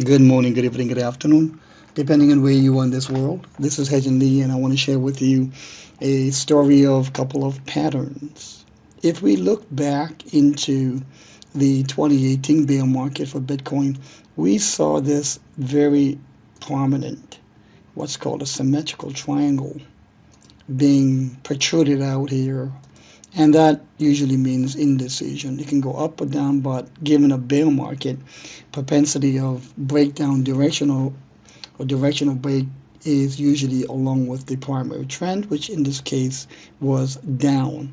Good morning, good evening, good afternoon, depending on where you are in this world. This is Hejin Lee, and I want to share with you a story of a couple of patterns. If we look back into the 2018 bear market for Bitcoin, we saw this very prominent, what's called a symmetrical triangle being protruded out here, and that usually means indecision. It can go up or down, but given a bear market, propensity of breakdown directional break is usually along with the primary trend, which in this case was down.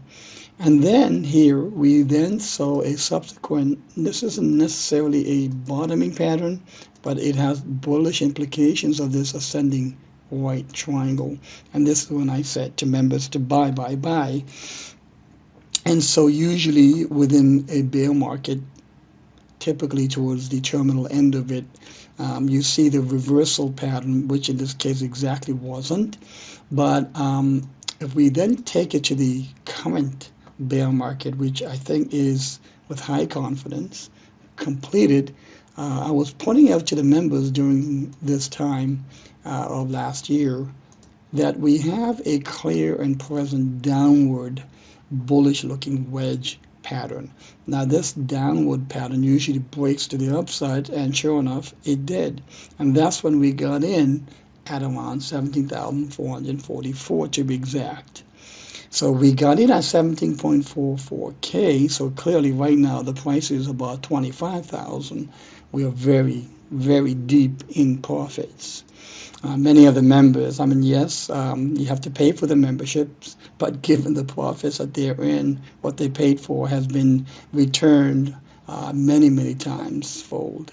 And then here we then saw a subsequent, this isn't necessarily a bottoming pattern, but it has bullish implications of this ascending white triangle. And this is when I said to members to buy, buy, buy. And so usually within a bear market, typically towards the terminal end of it, you see the reversal pattern, which in this case exactly wasn't. But if we then take it to the current bear market, which I think is with high confidence completed, I was pointing out to the members during this time of last year that we have a clear and present downward bullish looking wedge pattern. Now this downward pattern usually breaks to the upside, and sure enough it did, and that's when we got in at around 17,444 to be exact. So we got in at 17.44k, so clearly right now the price is about 25,000. We are very, very deep in profits. Many of the members, I mean, yes, you have to pay for the memberships, but given the profits that they're in, what they paid for has been returned many, many times fold.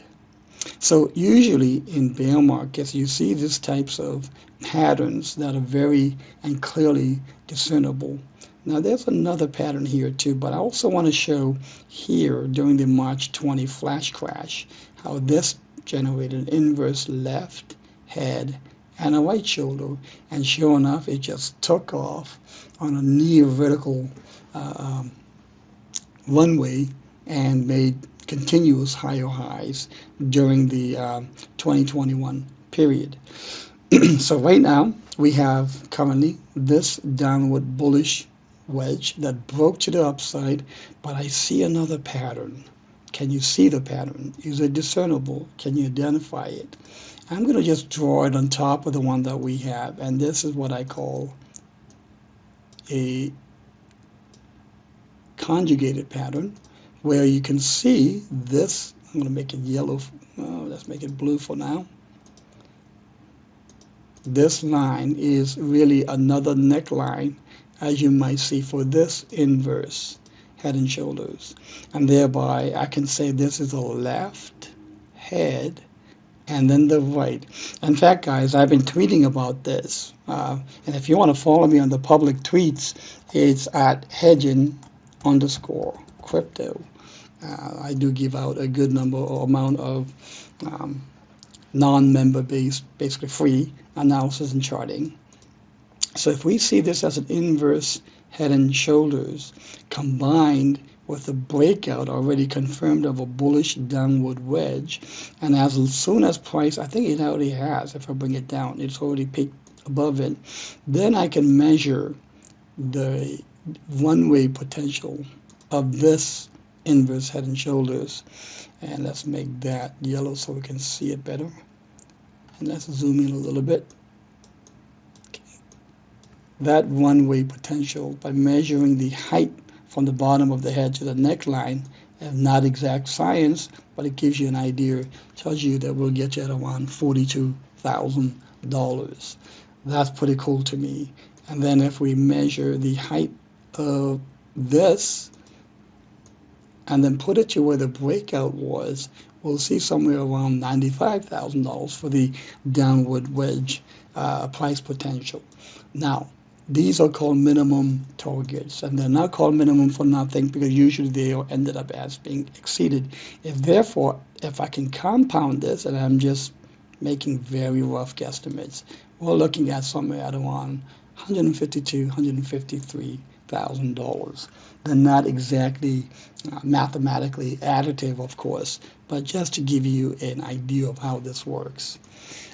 So usually in bear markets, you see these types of patterns that are very and clearly discernible. Now there's another pattern here too, but I also want to show here during the March 20 flash crash how this generated inverse left head and a right shoulder, and sure enough it just took off on a near vertical runway and made continuous higher highs during the 2021 period. So right now we have currently this downward bullish wedge that broke to the upside, but I see another pattern. Can you see the pattern? Is it discernible? Can you identify it? I'm going to just draw it on top of the one that we have, and this is what I call a conjugated pattern, where you can see this. I'm going to make it yellow. Let's make it blue for now. This line is really another neckline, as you might see for this inverse head and shoulders, and thereby I can say this is a left head and then the right. In fact, guys, I've been tweeting about this, and if you want to follow me on the public tweets, it's at Hedgen_crypto. I do give out a good number or amount of non-member based, basically free analysis and charting. So if we see this as an inverse head and shoulders combined with a breakout already confirmed of a bullish downward wedge, and as soon as price, I think it already has, if I bring it down, it's already peaked above it, then I can measure the one-way potential of this inverse head and shoulders. And let's make that yellow so we can see it better. And let's zoom in a little bit. Okay. That one-way potential by measuring the height from the bottom of the head to the neckline, and not exact science, but it gives you an idea, tells you that we'll get you at around $42,000. That's pretty cool to me. And then if we measure the height of this and then put it to where the breakout was, we'll see somewhere around $95,000 for the downward wedge price potential. Now, these are called minimum targets, and they're not called minimum for nothing, because usually they are ended up as being exceeded. If I can compound this, and I'm just making very rough guesstimates, we're looking at somewhere at around 152, 153 $100,000. They're not exactly mathematically additive, of course, but just to give you an idea of how this works.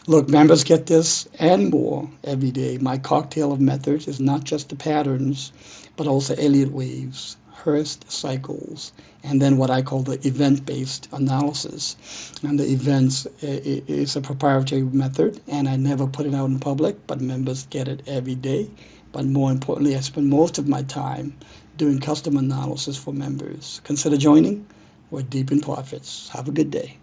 Look, members get this and more every day. My cocktail of methods is not just the patterns, but also Elliott waves, Hurst cycles, and then what I call the event-based analysis. And the events is a proprietary method, and I never put it out in public, but members get it every day. But more importantly, I spend most of my time doing custom analysis for members. Consider joining. We're deep in profits. Have a good day.